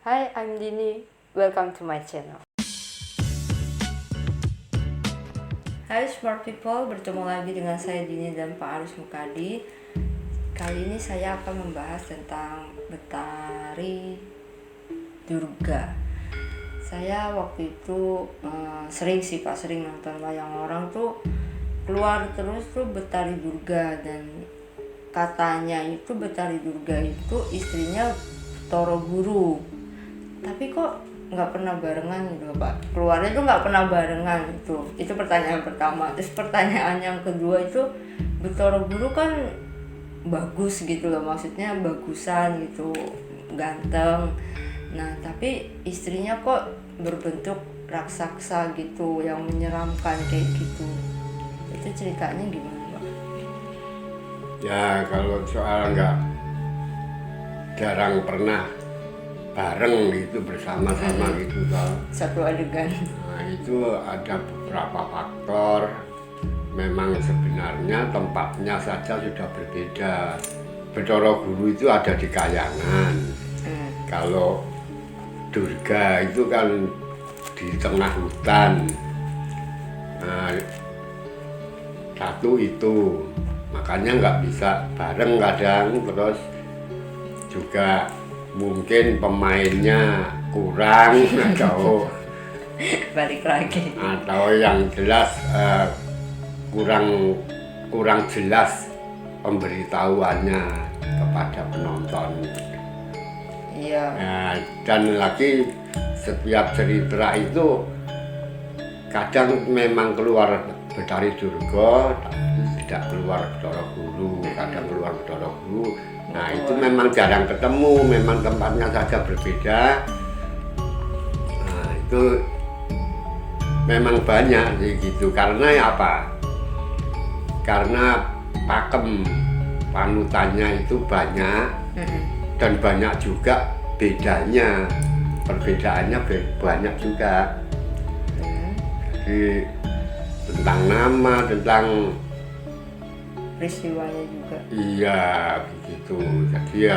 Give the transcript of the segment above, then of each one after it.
Hi, I'm Dini. Welcome to my channel. Hai smart people, bertemu lagi dengan saya Dini dan Pak Arus Mukadi. Kali ini saya akan membahas tentang Betari Durga. Saya waktu itu sering nonton wayang orang tuh keluar terus tuh Betari Durga, dan katanya itu Betari Durga itu istrinya Toro Guru. Tapi kok nggak pernah barengan gitu Pak, keluarnya tuh nggak pernah barengan. Itu pertanyaan pertama. Terus pertanyaan yang kedua itu, Betoro Guru kan bagus gitu loh, maksudnya bagusan gitu, ganteng. Nah tapi istrinya kok berbentuk raksasa gitu, yang menyeramkan kayak gitu. Itu ceritanya gimana Pak? Ya kalau soal nggak jarang pernah bareng gitu bersama-sama gitu toh. Satu adegan. Nah itu ada beberapa faktor. Memang sebenarnya tempatnya saja sudah berbeda. Betoro Guru itu ada di Kayangan. Kalau Durga itu kan di tengah hutan. Nah, satu itu makanya nggak bisa bareng kadang. Terus juga mungkin pemainnya kurang Balik lagi. atau yang jelas kurang jelas pemberitahuannya kepada penonton. Iya. Nah, dan lagi setiap cerita itu kadang memang keluar Betari Durga, tapi tidak keluar Betoro Guru, kadang keluar Betoro Guru. Nah itu memang jarang ketemu, memang tempatnya saja berbeda. Nah itu memang banyak sih gitu. Karena ya apa? Karena pakem panutannya itu banyak, dan banyak juga bedanya, perbedaannya banyak juga. Jadi tentang nama, tentang Peristiwanya juga. iya begitu. Jadi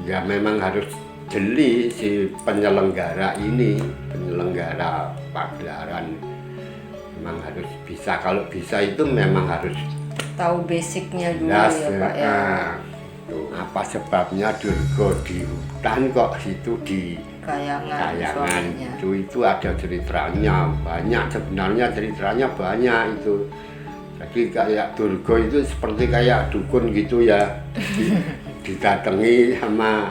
ya memang harus jeli si penyelenggara ini, penyelenggara pagelaran memang harus bisa. Kalau bisa itu memang harus Tahu basicnya dulu jelas ya Pak ya. tuh, apa sebabnya Durga di hutan kok situ di Kayangan suaminya. itu ada ceritanya banyak, sebenarnya ceritanya banyak itu. Jadi kayak Durga itu seperti kayak dukun gitu ya, didatangi sama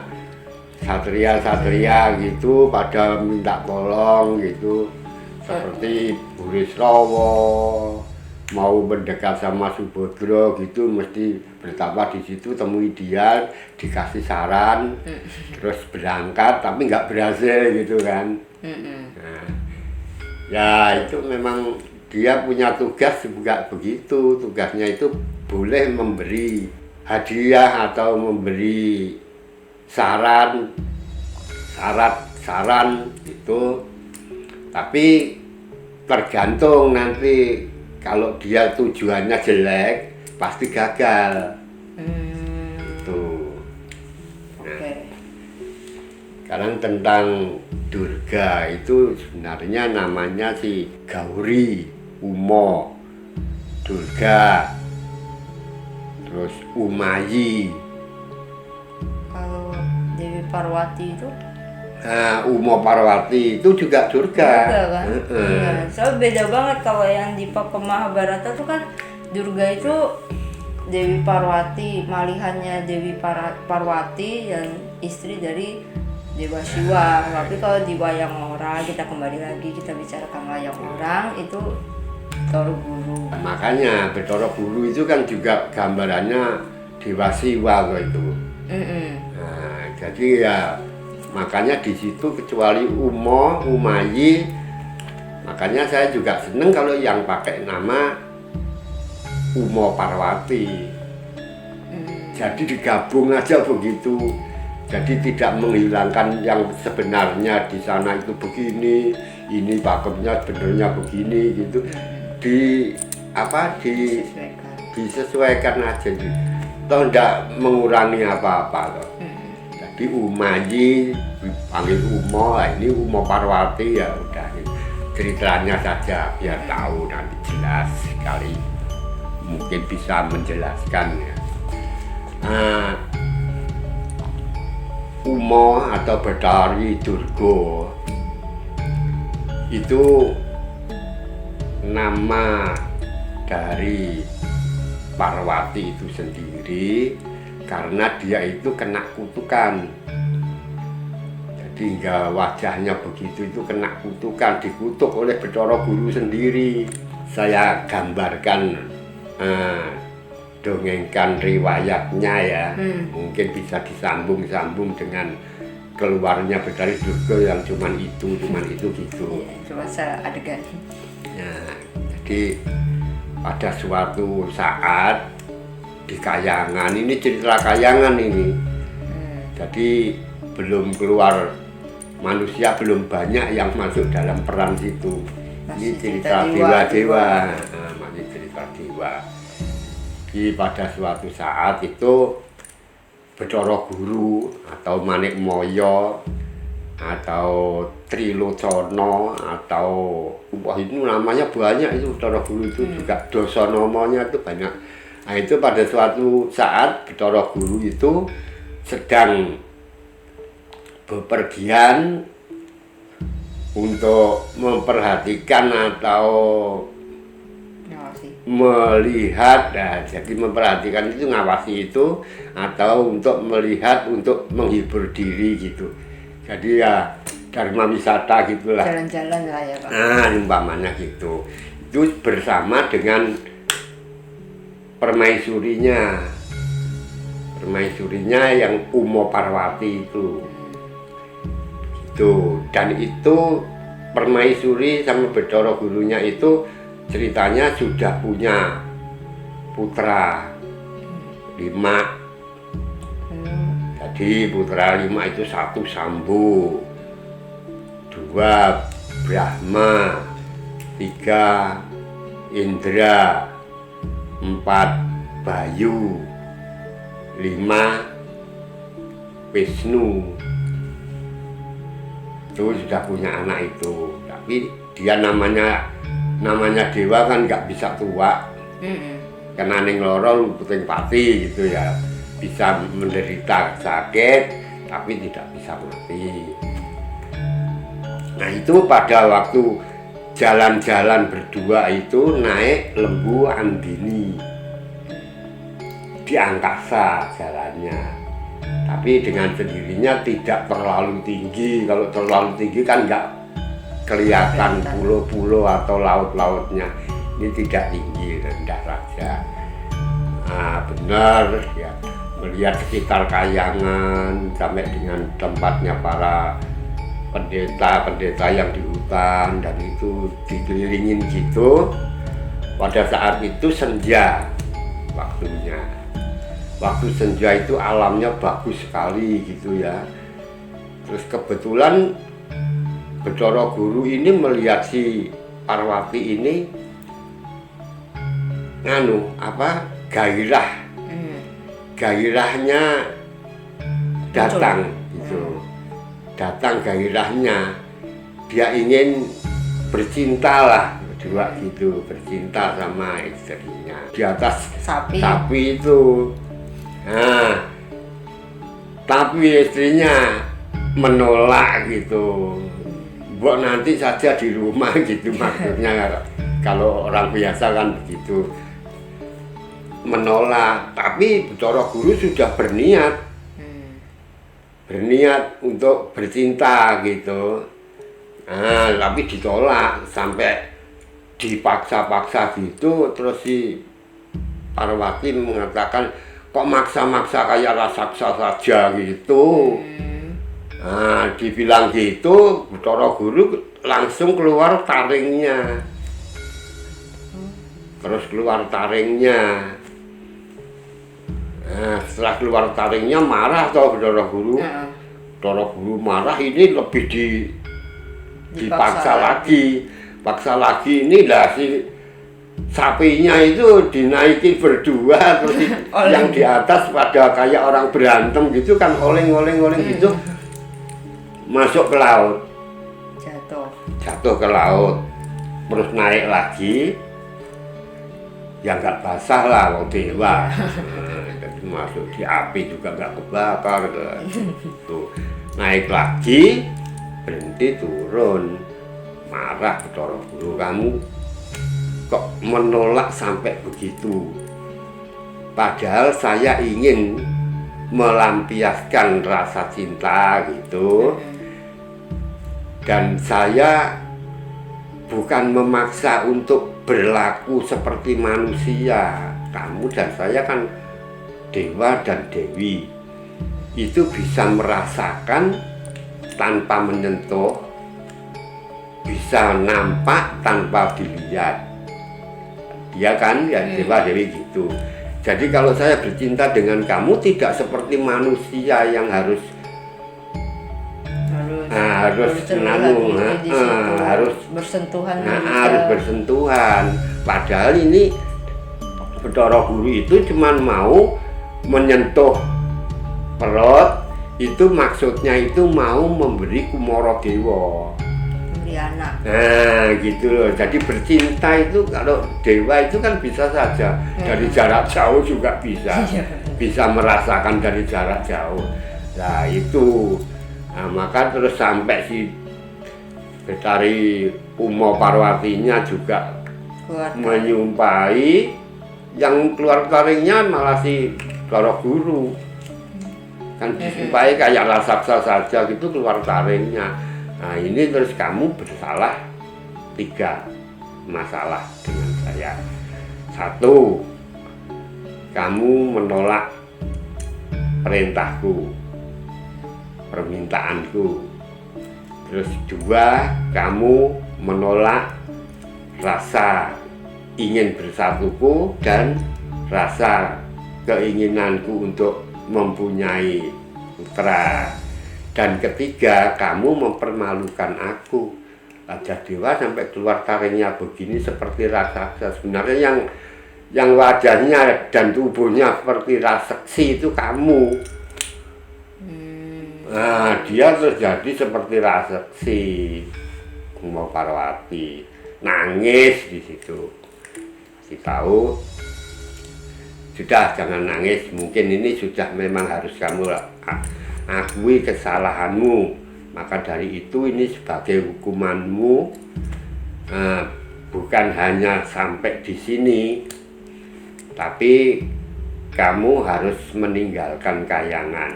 satria-satria gitu pada minta tolong gitu, seperti Burisrawa mau mendekat sama Subodro gitu, mesti bertapa di situ, temui dia, dikasih saran, terus berangkat tapi nggak berhasil gitu kan. Nah, ya itu memang dia punya tugas juga begitu. Tugasnya itu boleh memberi hadiah atau memberi saran itu, tapi tergantung nanti. Kalau dia tujuannya jelek pasti gagal. Itu. Oke. Sekarang tentang Durga itu sebenarnya namanya si Gauri Umo Durga, terus Umayi. Kalau Dewi Parwati itu Nah, Umo Parwati itu juga Durga. Durga kan? Iya. Soalnya beda banget kalau yang di Pakem Mahabharata tuh kan Durga itu Dewi Parwati, malihannya Dewi Parwati dan istri dari Dewa Siwa. Tapi kalau di wayang orang, kita kembali lagi kita bicarakan wayang orang, itu Toro Guru. Makanya Betoro Guru itu kan juga gambarannya Dewa Siwa itu. Nah, jadi ya makanya di situ kecuali Umayi, makanya saya juga seneng kalau yang pakai nama Umo Parwati. Jadi digabung aja begitu. Jadi tidak menghilangkan yang sebenarnya di sana itu begini, ini pakemnya sebenarnya begini gitu. Disesuaikan aja gitu. Toh tidak mengurangi apa-apa toh. Jadi Umayi dipanggil Umo, nah ini Umo Parwati ya udah ceritanya saja biar tahu nanti jelas sekali mungkin bisa menjelaskan ya. Nah, Umo atau Bathari Durga itu nama dari Parwati itu sendiri karena dia itu kena kutukan. Jadi hingga wajahnya begitu itu kena kutukan, dikutuk oleh Bathara Guru sendiri. Saya gambarkan dongengkan riwayatnya ya. Mungkin bisa disambung-sambung dengan keluarnya Bathari Durga yang cuman itu gitu. Coba saya adegan. Nah, jadi pada suatu saat di Kayangan, ini cerita Kayangan ini. Jadi belum keluar manusia, belum banyak yang masuk dalam peran situ. Ini cerita dewa-dewa, masih cerita dewa. Jadi pada suatu saat itu Bathara Guru atau Manikmaya atau Trilocana atau wah itu namanya banyak itu Bathara Guru itu juga dosa namanya itu banyak. Nah itu pada suatu saat Bathara Guru itu sedang bepergian untuk memperhatikan atau melihat, nah, jadi memperhatikan itu ngawasi itu atau untuk melihat untuk menghibur diri gitu. Jadi ya dharma wisata gitulah. Jalan-jalan lah ya Pak. Nah umpamanya gitu. Itu bersama dengan permaisurinya yang Umo Parwati itu. Gitu. Dan itu permaisuri sama Bathara Gurunya itu ceritanya sudah punya putra 5. Jadi putra 5 itu 1 Sambu, 2 Brahma, 3 Indra, 4 Bayu, 5 Wisnu. Itu sudah punya anak itu, tapi dia namanya dewa kan nggak bisa tua, kena ning loro puting pati gitu ya, bisa menderita sakit tapi tidak bisa mati. Nah itu pada waktu jalan-jalan berdua itu naik lembu Andini di angkasa jalannya. Tapi dengan sendirinya tidak terlalu tinggi. Kalau terlalu tinggi kan nggak kelihatan pulau-pulau atau laut-lautnya. Ini tidak tinggi, rendah saja. Nah benar ya, melihat sekitar Kayangan sampai dengan tempatnya para pendeta yang di hutan dan itu dikelilingin gitu. Pada saat itu senja waktunya. Waktu senja itu alamnya bagus sekali gitu ya. Terus kebetulan Bathara Guru ini melihat si Parwati ini gairahnya datang gitu. Datang gairahnya, dia ingin bercinta lah berdua gitu, bercinta sama istrinya di atas sapi itu. Nah, tapi istrinya menolak gitu. Mbok nanti saja di rumah gitu maksudnya. Kalau orang biasa kan begitu, menolak. Tapi Bathara Guru sudah berniat untuk bercinta gitu. Nah, tapi ditolak sampai dipaksa-paksa gitu. Terus si Parwati mengatakan, kok maksa-maksa kayak raksasa saja gitu. Nah, dibilang gitu, Bathara Guru langsung keluar taringnya. Terus keluar taringnya. Nah, setelah keluar taringnya marah toh Bathara Guru. Bathara Guru marah, ini lebih dipaksa lagi. Paksa lagi, inilah si sapinya itu dinaiki berdua terus yang di atas pada kayak orang berantem gitu kan, oleng gitu, masuk ke laut, jatuh ke laut, terus naik lagi, ya nggak basah lah wong dewa. Jadi masuk di api juga nggak kebakar tuh. Naik lagi, berhenti, turun, marah Bathara Guru, kamu kok menolak sampai begitu, padahal saya ingin melampiaskan rasa cinta gitu, dan saya bukan memaksa untuk berlaku seperti manusia. Kamu dan saya kan dewa dan dewi, itu bisa merasakan tanpa menyentuh, bisa nampak tanpa dilihat. Ya kan, ya dewa dewi gitu. Jadi kalau saya bercinta dengan kamu tidak seperti manusia yang harus bersentuhan, harus bersentuhan. Padahal ini Bathara Guru itu cuman mau menyentuh perut, itu maksudnya itu mau memberi Kumara Dewa, memberi anak. Nah gitu loh. Jadi bercinta itu kalau dewa itu kan bisa saja dari jarak jauh juga bisa merasakan dari jarak jauh. Nah itu, nah, maka terus sampai si Betari Uma Parwatinya juga menyumpahi, yang keluar taringnya malah si Bathara Guru. Kan disumpahi kayak raksasa saja gitu keluar taringnya. Nah ini terus kamu bersalah 3 masalah dengan saya. 1, kamu menolak perintahku, permintaanku. Terus 2, kamu menolak rasa ingin bersatuku dan rasa keinginanku untuk mempunyai putra. Dan 3, kamu mempermalukan aku. Raja Dewa sampai keluar taringnya begini seperti raksasa. Sebenarnya yang wajahnya dan tubuhnya seperti raksasa itu kamu. Nah, dia terjadi seperti raksasa. Uma Parwati nangis di situ. Kasih tahu, sudah jangan nangis. Mungkin ini sudah memang harus kamu akui kesalahanmu. Maka dari itu ini sebagai hukumanmu, bukan hanya sampai di sini, tapi kamu harus meninggalkan Kahyangan.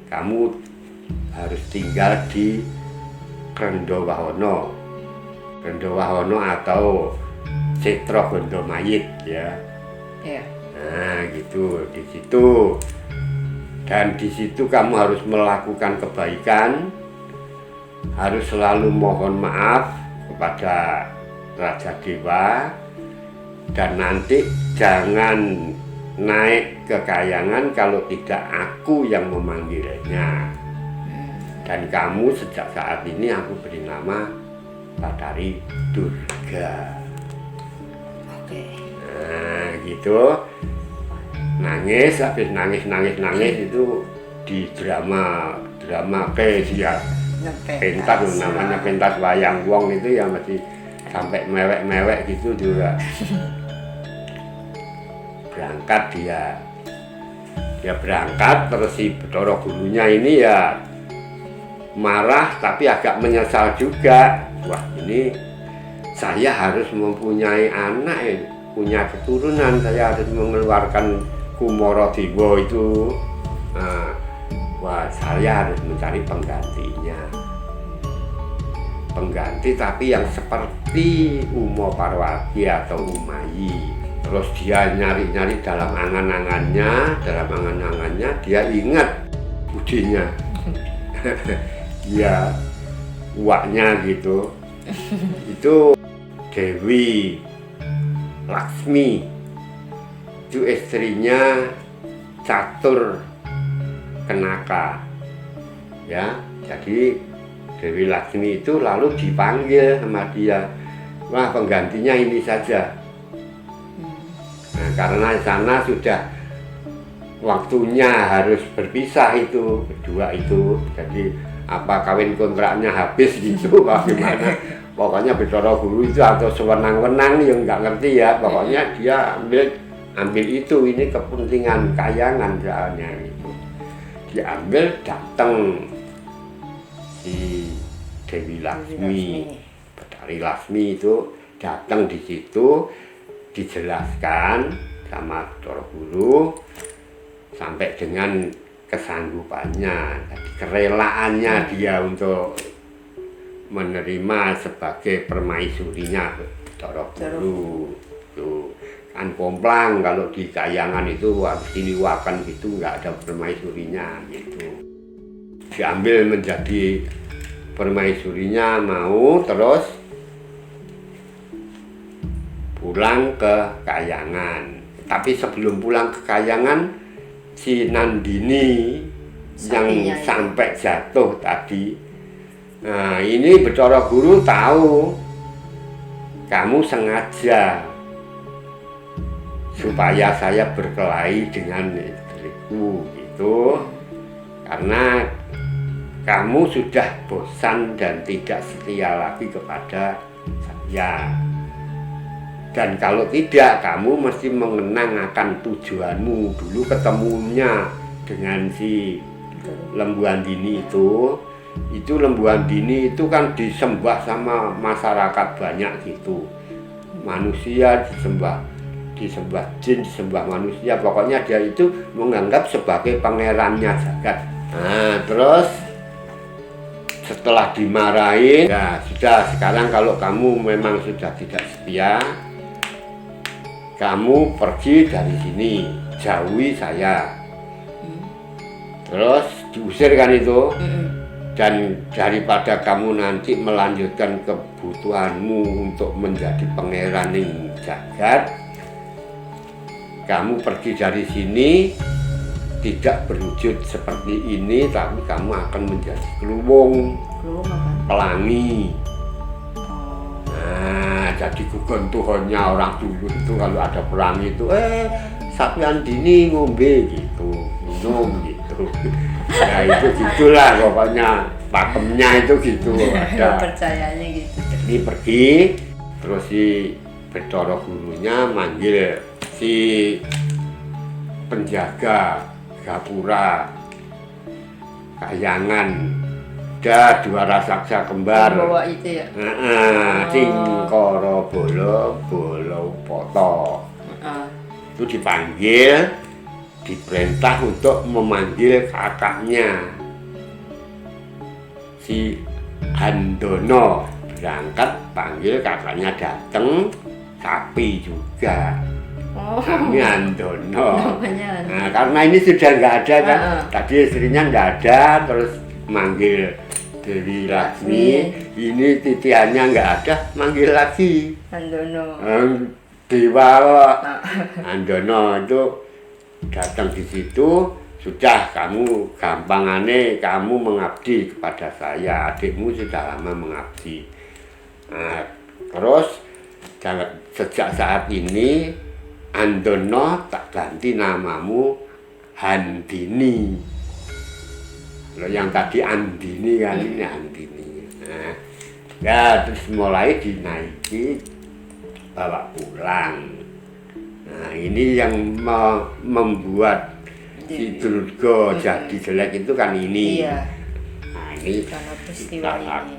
Kamu harus tinggal di Krendowahono. Krendowahono atau Setra Gondomayit ya. Nah gitu di situ. Dan di situ kamu harus melakukan kebaikan, harus selalu mohon maaf kepada Raja Dewa, dan nanti jangan naik ke Kahyangan kalau tidak aku yang memanggilnya. Dan kamu sejak saat ini aku beri nama Batari Durga. Nah gitu. Nangis, habis nangis itu di drama dia pentas, namanya pentas wayang wong itu ya, masih sampai mewek gitu juga. Berangkat dia berangkat, terus si Bathara Gurunya ini ya marah tapi agak menyesal juga. Wah ini saya harus mempunyai anak ya, punya keturunan, saya harus mengeluarkan Kumara Dewa itu. Nah, wah saya harus mencari penggantinya, pengganti tapi yang seperti Uma Parwati atau Umayi. Terus dia nyari-nyari dalam angan-angannya, dia ingat budinya. Ya uaknya gitu. Itu Dewi Laksmi, itu istrinya Catur Kenaka ya. Jadi Dewi Laksmi itu lalu dipanggil sama dia, wah penggantinya ini saja. Nah, karena sana sudah waktunya harus berpisah itu berdua itu, jadi apa kawin kontraknya habis gitu bagaimana. Pokoknya Bathara Guru itu atau sewenang-wenang yang nggak ngerti ya, pokoknya dia ambil itu, ini kepentingan kayangan soalnya itu. Diambil, datang si Dewi Laksmi, Bathari Laksmi itu datang di situ, dijelaskan sama Bathara Guru sampai dengan kesanggupannya, jadi kerelaannya dia untuk menerima sebagai permaisurinya Bathara Guru. Tuh kan komplang kalau di kayangan itu harus diliwakan gitu, nggak ada permaisurinya gitu. Diambil menjadi permaisurinya mau, terus pulang ke kayangan. Tapi sebelum pulang ke kayangan, si Nandini yang sampai jatuh tadi, nah ini Bathara Guru tahu kamu sengaja supaya saya berkelahi dengan istriku gitu, karena kamu sudah bosan dan tidak setia lagi kepada saya, dan kalau tidak kamu mesti mengenang akan tujuanmu dulu ketemunya dengan si Lembu Andini itu Lembu Andini itu kan disembah sama masyarakat banyak gitu, manusia disembah jin, disembah manusia, pokoknya dia itu menganggap sebagai pangerannya jagat. Nah terus setelah dimarahin, ya sudah, sekarang kalau kamu memang sudah tidak setia, kamu pergi dari sini, jauhi saya. Terus diusir kan itu. Dan daripada kamu nanti melanjutkan kebutuhanmu untuk menjadi pangeran jagat, kamu pergi dari sini tidak berwujud seperti ini, tapi kamu akan menjadi keluwung pelangi. Nah, jadi gugon Tuhannya orang dulu itu kalau ada pelangi itu, Sapi Andini ngombe gitu, minum gitu. Ya itu gitulah pokoknya pakemnya itu gitu ada. Percayanya gitu. Ini pergi, terus si Bathara Gurunya manggil si penjaga gapura kayangan, ada 2 raksasa kembar. Bawa itu ya. Cingkara Bala Poto. Itu dipanggil, diperintah untuk memanggil kakaknya si Handono, berangkat panggil kakaknya datang, sapi juga. Kami Handono. Nah, karena ini sudah nggak ada kan, tadi istrinya nggak ada, terus manggil Dewi Laksmi, ini titiannya nggak ada, manggil lagi Handono. Dewa Handono itu datang di situ, sudah kamu gampangane kamu mengabdi kepada saya, adikmu sudah lama mengabdi. Nah, terus sejak saat ini Handono tak ganti namamu Handini. Yang tadi Andini kan, ini Andini. Nah, ya terus mulai dinaiki, bawa pulang. Nah ini yang membuat si Durga jadi jelek itu kan ini. Iya. Nah ini karena peristiwa ini.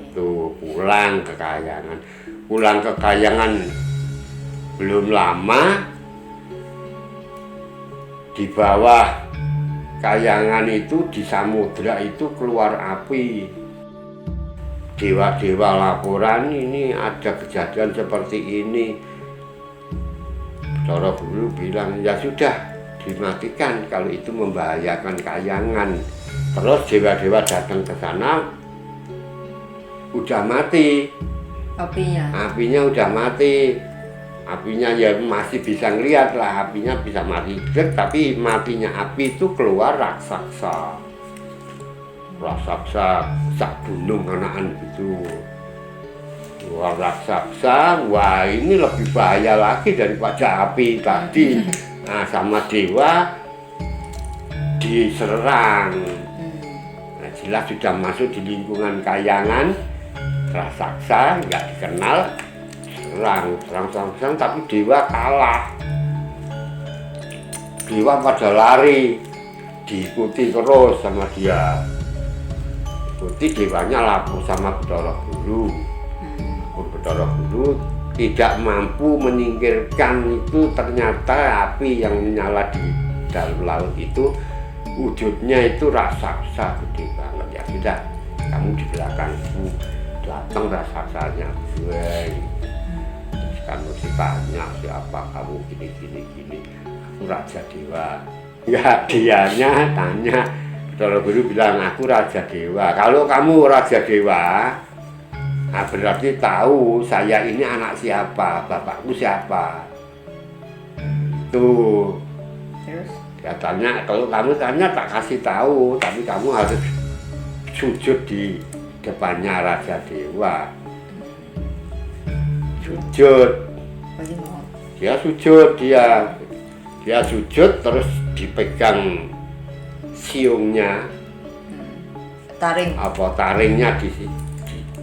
Pulang ke kayangan. Pulang ke kayangan belum lama, di bawah kayangan itu di samudra itu keluar api. Dewa-dewa laporan ini ada kejadian seperti ini. Bathara Guru bilang ya sudah dimatikan kalau itu membahayakan kayangan. Terus dewa-dewa datang ke sana, udah mati apinya udah mati. Apinya ya masih bisa ngeliat lah, apinya bisa mati, tapi matinya api itu keluar raksasa sak gunung anakan gitu. Dua raksasa, wah ini lebih bahaya lagi daripada api tadi. Nah, sama dewa diserang. Nah, jelas sudah masuk di lingkungan kayangan, raksasa nggak dikenal, serang, tapi dewa kalah. Dewa pada lari, diikuti terus sama dia. Ikuti dewanya lapor sama Bathara Guru. Bathara Guru tidak mampu menyingkirkan itu, ternyata api yang menyala di dalam laut itu wujudnya itu raksasa gede banget. Ya sudah, kamu di belakangku, datang raksasanya gue. Terus kamu ditanya siapa kamu, gini, aku Raja Dewa. Ya dianya tanya, Bathara Guru bilang aku Raja Dewa. Kalau kamu Raja Dewa, nah berarti tahu saya ini anak siapa, bapakku siapa. Tuh. Terus? Dia tanya, kalau kamu tanya tak kasih tahu, tapi kamu harus sujud di depannya Raja Dewa. Sujud. Dia sujud, dia sujud terus dipegang siungnya. Taring. Apa taringnya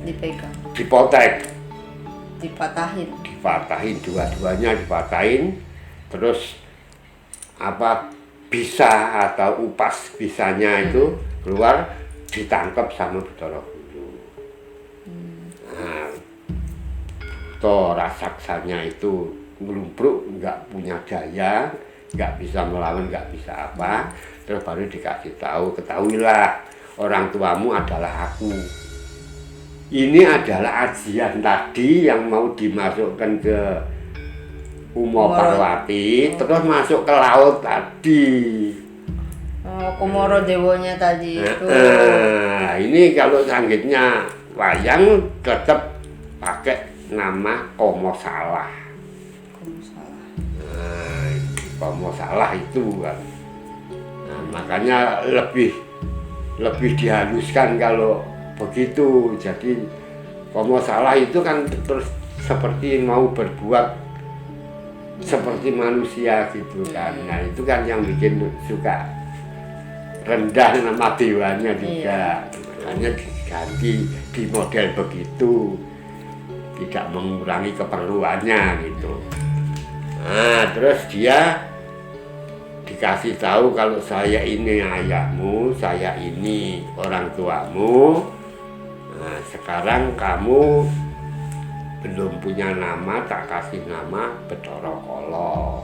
Dipegang. Dipotek. Dipatahin. Dua-duanya dipatahin. Terus apa bisa atau upas bisanya itu keluar, ditangkap sama Bathara Guru. Nah, toh raksasanya itu ngelumpruk, nggak punya daya, nggak bisa melawan, nggak bisa apa. Terus baru dikasih tahu, ketahuilah orang tuamu adalah aku. Ini adalah ajian tadi yang mau dimasukkan ke Uma Parwati, terus masuk ke laut tadi. Oh, Kumara Dewanya tadi itu. Nah, ini kalau sanggitnya wayang tetap pakai nama Komosalah. Nah, Komosalah itu kan. Nah, makanya lebih dihaluskan kalau begitu. Jadi Komosalah itu kan terus seperti mau berbuat seperti manusia gitu kan. Nah itu kan yang bikin suka rendah nama dewanya juga. Makanya diganti di model begitu, tidak mengurangi keperluannya gitu. Nah terus dia dikasih tahu kalau saya ini ayahmu, saya ini orang tuamu. Nah sekarang kamu belum punya nama, tak kasih nama Bathara Kala.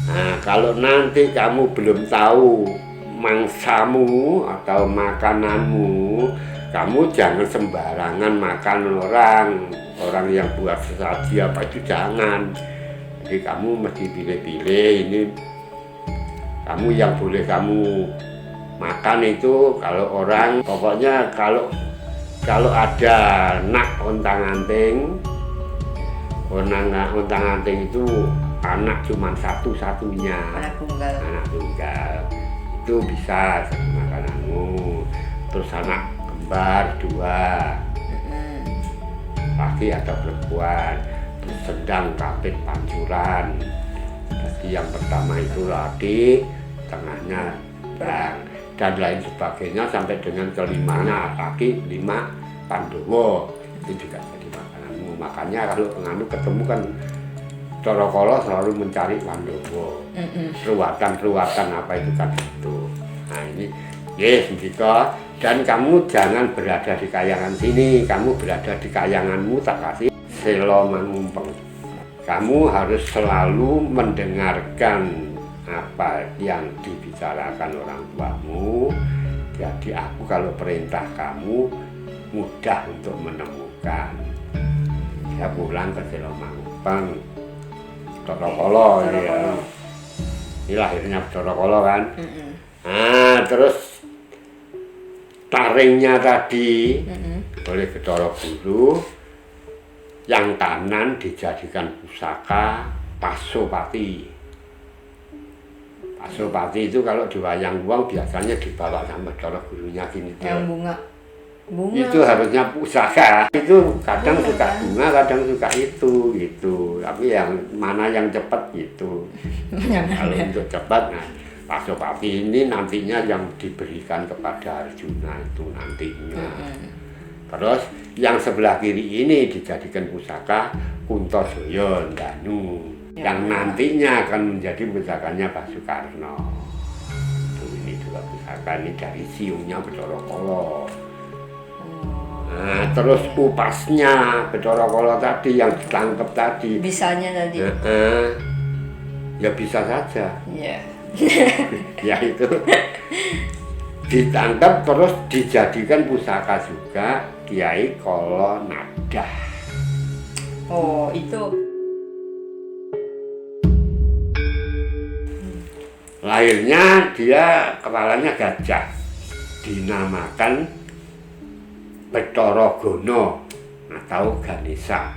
Nah kalau nanti kamu belum tahu mangsamu atau makananmu, kamu jangan sembarangan makan orang yang buat sesaji apa itu jangan. Jadi kamu mesti pilih-pilih, ini kamu yang boleh kamu makan itu kalau orang, pokoknya kalau ada nak ontang-anting, ontang-anting itu anak cuma satu-satunya, Anak tunggal itu bisa satu makananmu. Terus anak kembar 2, laki atau perempuan. Terus sedang kapit pancuran, jadi yang pertama itu laki, tengahnya dan lain sebagainya sampai dengan kelimanya laki, 5 Pandowo itu juga jadi makananmu. Makanya kalau penganu ketemu kan Bathara Kala selalu mencari Pandowo, ruatan apa itu kan itu. Nah ini yes Mbika, dan kamu jangan berada di kayangan sini, kamu berada di kayanganmu tak kasih Selo Mangumpeng. Kamu harus selalu mendengarkan apa yang dibicarakan orang tuamu. Jadi aku kalau perintah kamu mudah untuk menemukan. Dia pulang ke Selo Mangumpeng, Bathara Kala ya. Ini lahirnya Bathara Kala kan. Nah terus taringnya tadi oleh Bathara Guru, yang kanan dijadikan pusaka Pasopati. Pasopati itu kalau di wayang wong biasanya dibawa sama Bathara Gurunya gini. Yang bunga. Bunga. Itu harusnya pusaka. Itu kadang suka bunga, kadang suka itu gitu. Tapi yang mana yang cepat gitu. Kalau untuk cepat, nah Pasopati ini nantinya yang diberikan kepada Arjuna itu nantinya. Terus yang sebelah kiri ini dijadikan pusaka Kuntosoyo Danu, yang nantinya akan menjadi pusakanya Pak Soekarno. Ini juga pusaka ini dari siungnya Bathara Kala. Nah, terus upasnya Bathara Kala tadi yang ditangkap tadi. Bisanya tadi. Ya bisa saja. Iya. Ya itu ditangkap terus dijadikan pusaka juga Kiai Kala Nadah. Oh, itu. Lahirnya dia kepalanya gajah, dinamakan Bathara Gana atau Ganesha.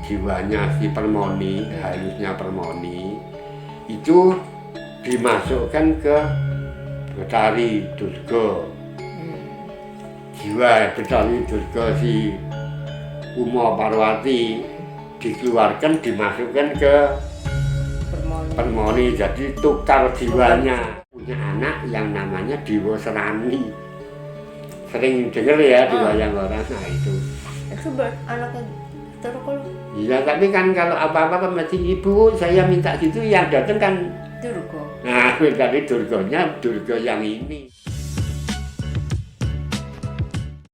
Jiwanya si Permoni, halusnya Permoni itu dimasukkan ke Betari Durga. Jiwa Betari Durga si Uma Parwati dikeluarkan dimasukkan ke Permoni, jadi tukar jiwanya. Punya anak yang namanya Dewa Serani. Sering dengar ya di wayang orang, nah itu. Itu anaknya Bathara Kala. Iya, tapi kan kalau apa-apa mesti ibu saya minta gitu, yang datang kan Durga. Nah, dari Durganya Durga yang ini.